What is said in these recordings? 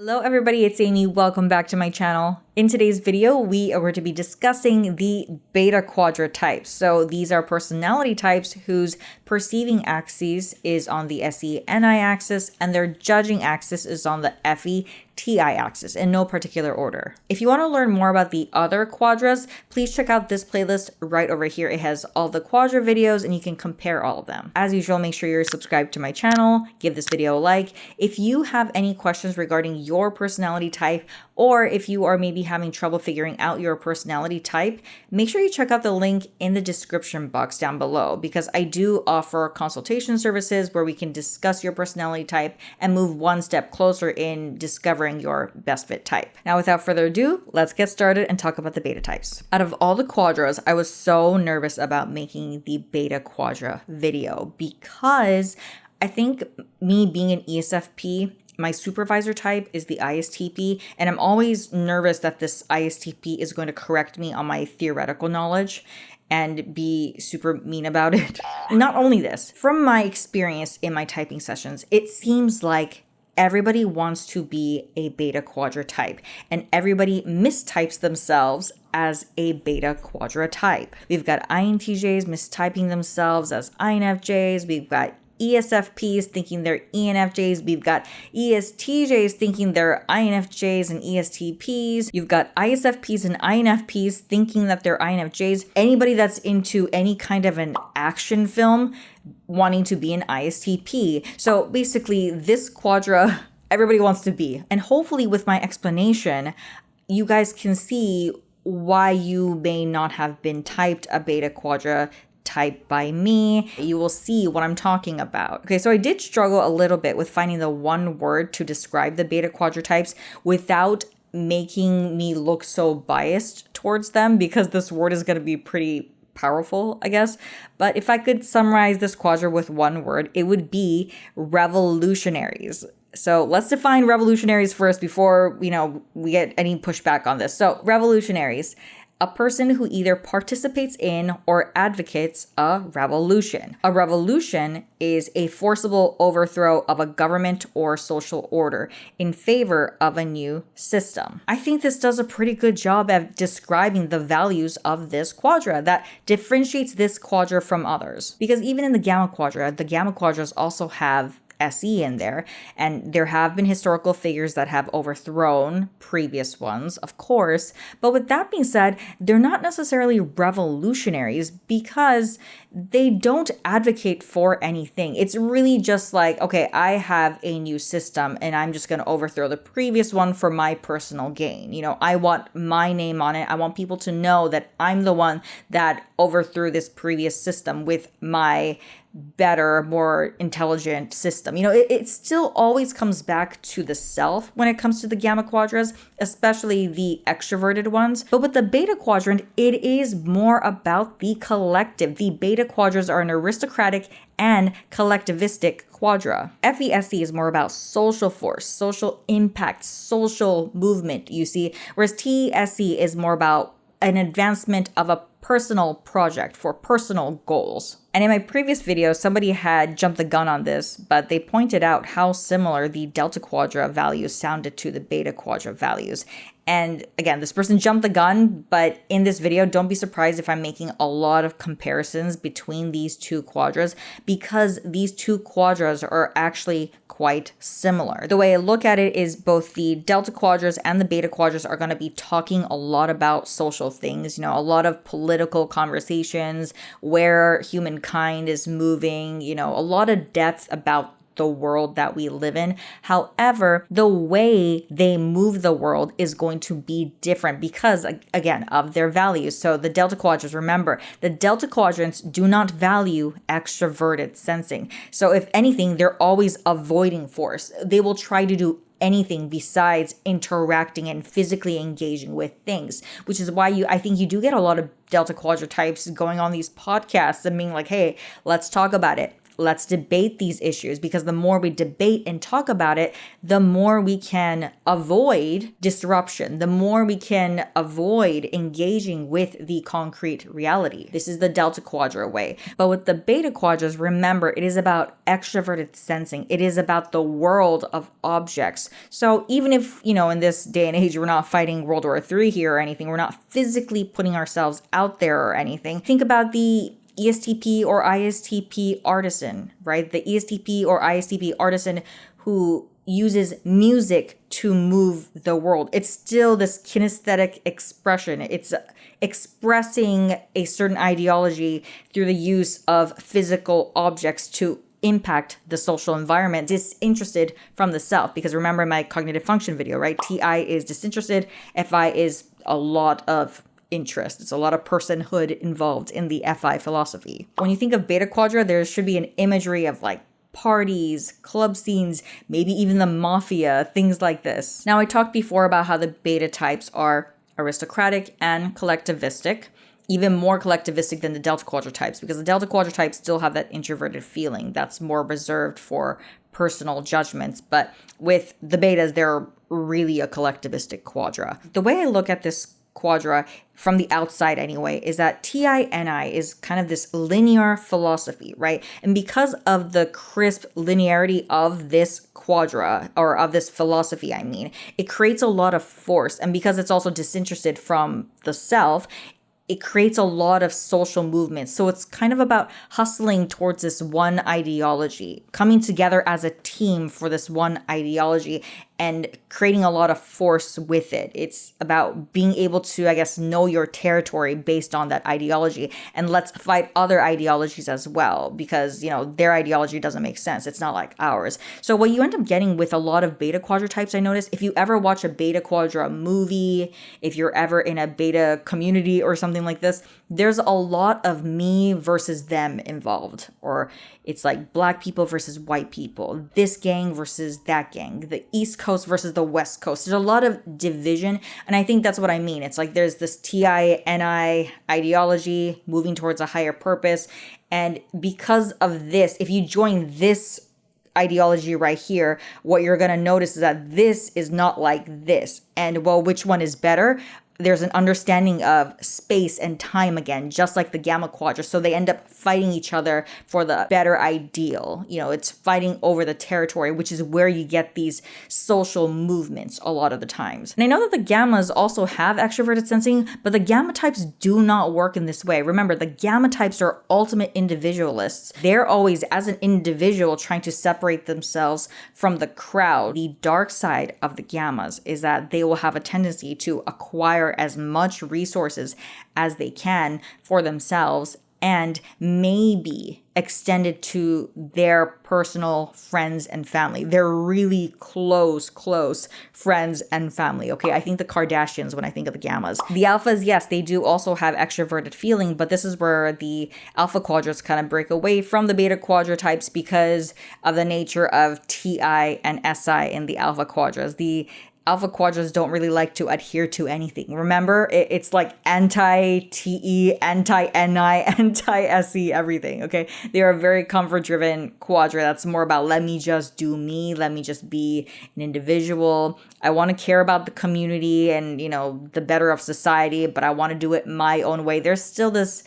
Hello everybody, it's Aimee. Welcome back to my channel. In today's video, we are going to be discussing the beta quadra types. So these are personality types whose perceiving axis is on the SENI axis and their judging axis is on the FETI axis in no particular order. If you want to learn more about the other quadras, please check out this playlist right over here. It has all the quadra videos and you can compare all of them. As usual, make sure you're subscribed to my channel, give this video a like. If you have any questions regarding your personality type, or if you are maybe having trouble figuring out your personality type, make sure you check out the link in the description box down below because I do offer consultation services where we can discuss your personality type and move one step closer in discovering your best fit type. Now, without further ado, let's get started and talk about the beta types. Out of all the quadras, I was so nervous about making the beta quadra video because I think me being an ESFP, my supervisor type is the ISTP, and I'm always nervous that this ISTP is going to correct me on my theoretical knowledge and be super mean about it. Not only this, from my experience in my typing sessions, it seems like everybody wants to be a beta quadra type, and everybody mistypes themselves as a beta quadra type. We've got INTJs mistyping themselves as INFJs. We've got ESFPs thinking they're ENFJs. We've got ESTJs thinking they're INFJs and ESTPs. You've got ISFPs and INFPs thinking that they're INFJs. Anybody that's into any kind of an action film wanting to be an ISTP. So basically this quadra, everybody wants to be. And hopefully with my explanation, you guys can see why you may not have been typed a beta quadra type by me. You will see what I'm talking about. Okay, so I did struggle a little bit with finding the one word to describe the beta quadra types without making me look so biased towards them because this word is going to be pretty powerful, I guess. But if I could summarize this quadra with one word, it would be revolutionaries. So let's define revolutionaries first before, we get any pushback on this. So revolutionaries, a person who either participates in or advocates a revolution. A revolution is a forcible overthrow of a government or social order in favor of a new system. I think this does a pretty good job at describing the values of this quadra that differentiates this quadra from others. Because even in the gamma quadras also have SE in there, and there have been historical figures that have overthrown previous ones, of course. But with that being said, they're not necessarily revolutionaries because they don't advocate for anything. It's really just like, okay, I have a new system and I'm just going to overthrow the previous one for my personal gain. I want my name on it. I want people to know that I'm the one that overthrew this previous system with my better, more intelligent system. It still always comes back to the self when it comes to the gamma quadras, especially the extroverted ones. But with the beta quadrant, it is more about the collective. The beta quadras are an aristocratic and collectivistic quadra. FESE is more about social force, social impact, social movement, you see, whereas TSE is more about an advancement of a personal project for personal goals. And in my previous video, somebody had jumped the gun on this, but they pointed out how similar the Delta Quadra values sounded to the Beta Quadra values. And again, this person jumped the gun, but in this video, don't be surprised if I'm making a lot of comparisons between these two quadras because these two quadras are actually quite similar. The way I look at it is both the Delta Quadras and the Beta Quadras are going to be talking a lot about social things, a lot of political conversations, where humankind is moving, a lot of depth about the world that we live in. However, the way they move the world is going to be different because, again, of their values. So the Delta Quadrants, remember, the Delta Quadrants do not value extroverted sensing. So if anything, they're always avoiding force. They will try to do anything besides interacting and physically engaging with things, which is why I think you do get a lot of Delta Quadra types going on these podcasts and being like, hey, let's talk about it. let's debate these issues, because the more we debate and talk about it, the more we can avoid disruption, the more we can avoid engaging with the concrete reality. This is the Delta Quadra way. But with the Beta Quadras, remember, it is about extroverted sensing. It is about the world of objects. So even if, in this day and age, we're not fighting World War III here or anything, we're not physically putting ourselves out there or anything, think about the ESTP or ISTP artisan, right? The ESTP or ISTP artisan who uses music to move the world. It's still this kinesthetic expression. It's expressing a certain ideology through the use of physical objects to impact the social environment, disinterested from the self. Because remember my cognitive function video, right? TI is disinterested, FI is a lot of interest. It's a lot of personhood involved in the FI philosophy. When you think of Beta Quadra, there should be an imagery of like parties, club scenes, maybe even the mafia, things like this. Now, I talked before about how the beta types are aristocratic and collectivistic, even more collectivistic than the Delta Quadra types, because the Delta Quadra types still have that introverted feeling that's more reserved for personal judgments. But with the betas, they're really a collectivistic quadra. The way I look at this quadra from the outside anyway is that TINI is kind of this linear philosophy, right? And because of the crisp linearity of this quadra, or of this philosophy, it creates a lot of force. And because it's also disinterested from the self, it creates a lot of social movements. So it's kind of about hustling towards this one ideology, coming together as a team for this one ideology and creating a lot of force with it. It's about being able to, know your territory based on that ideology. And let's fight other ideologies as well, because, their ideology doesn't make sense. It's not like ours. So what you end up getting with a lot of Beta Quadra types, I noticed, if you ever watch a Beta Quadra movie, if you're ever in a Beta community or something like this, there's a lot of me versus them involved. Or it's like black people versus white people, this gang versus that gang, the East Coast versus the West Coast. There's a lot of division. And I think that's what I mean. It's like there's this TINI ideology moving towards a higher purpose. And because of this, if you join this ideology right here, what you're going to notice is that this is not like this. And well, which one is better? There's an understanding of space and time again, just like the Gamma Quadra. So they end up fighting each other for the better ideal. It's fighting over the territory, which is where you get these social movements a lot of the times. And I know that the Gammas also have extroverted sensing, but the Gamma types do not work in this way. Remember, the Gamma types are ultimate individualists. They're always, as an individual, trying to separate themselves from the crowd. The dark side of the Gammas is that they will have a tendency to acquire as much resources as they can for themselves, and maybe extend it to their personal friends and family. They're really close friends and family. Okay, I think the Kardashians when I think of the Gammas. The Alphas, yes, they do also have extroverted feeling, but this is where the Alpha Quadras kind of break away from the Beta Quadra types because of the nature of TI and SI in the Alpha Quadras. The Alpha Quadras don't really like to adhere to anything. Remember, it's like anti-TE, anti-NI, anti-SE, everything, okay? They are a very comfort-driven quadra that's more about let me just do me, let me just be an individual. I want to care about the community and, the better of society, but I want to do it my own way. There's still this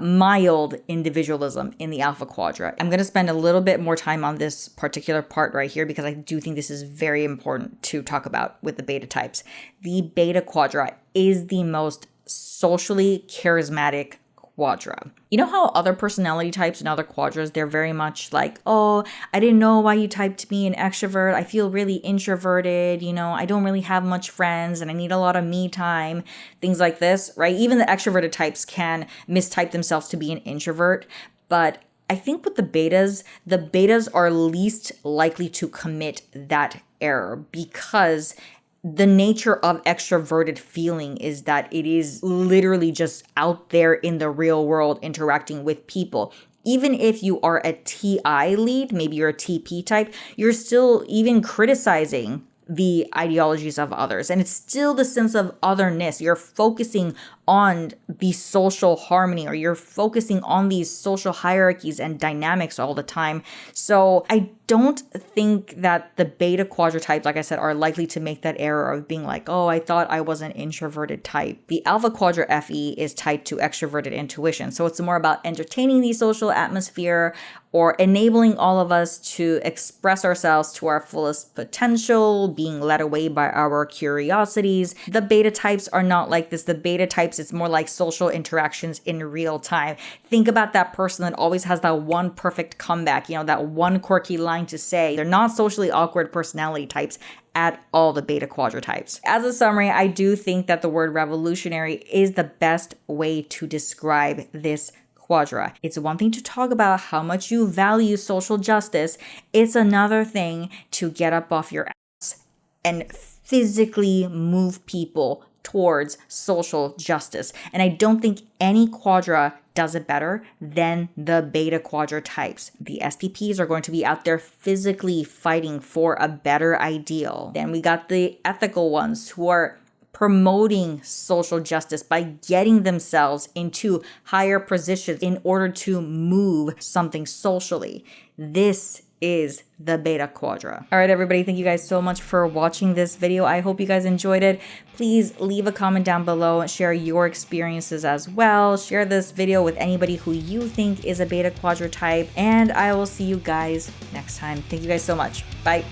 mild individualism in the Alpha Quadra. I'm going to spend a little bit more time on this particular part right here because I do think this is very important to talk about with the beta types. The Beta Quadra is the most socially charismatic quadra. You know how other personality types and other quadras, they're very much like, oh, I didn't know why you typed me an extrovert. I feel really introverted. I don't really have much friends and I need a lot of me time. Things like this, right? Even the extroverted types can mistype themselves to be an introvert. But I think with the betas are least likely to commit that error because the nature of extroverted feeling is that it is literally just out there in the real world interacting with people. Even if you are a TI lead, maybe you're a TP type, you're still even criticizing the ideologies of others. And it's still the sense of otherness. You're focusing on the social harmony, or you're focusing on these social hierarchies and dynamics all the time. So I don't think that the beta quadra types, like I said, are likely to make that error of being like, oh, I thought I was an introverted type. The alpha quadra FE is tied to extroverted intuition. So it's more about entertaining the social atmosphere or enabling all of us to express ourselves to our fullest potential, being led away by our curiosities. The beta types are not like this. The beta types, it's more like social interactions in real time. Think about that person that always has that one perfect comeback, that one quirky line to say. They're not socially awkward personality types at all, the beta quadra types. As a summary, I do think that the word revolutionary is the best way to describe this quadra. It's one thing to talk about how much you value social justice. It's another thing to get up off your ass and physically move people towards social justice. And I don't think any quadra does it better than the beta quadra types. The STPs are going to be out there physically fighting for a better ideal. Then we got the ethical ones who are promoting social justice by getting themselves into higher positions in order to move something socially. This is the beta quadra. All right, everybody, thank you guys so much for watching this video. I hope you guys enjoyed it. Please leave a comment down below and share your experiences as well. Share this video with anybody who you think is a beta quadra type, and I will see you guys next time. Thank you guys so much. Bye.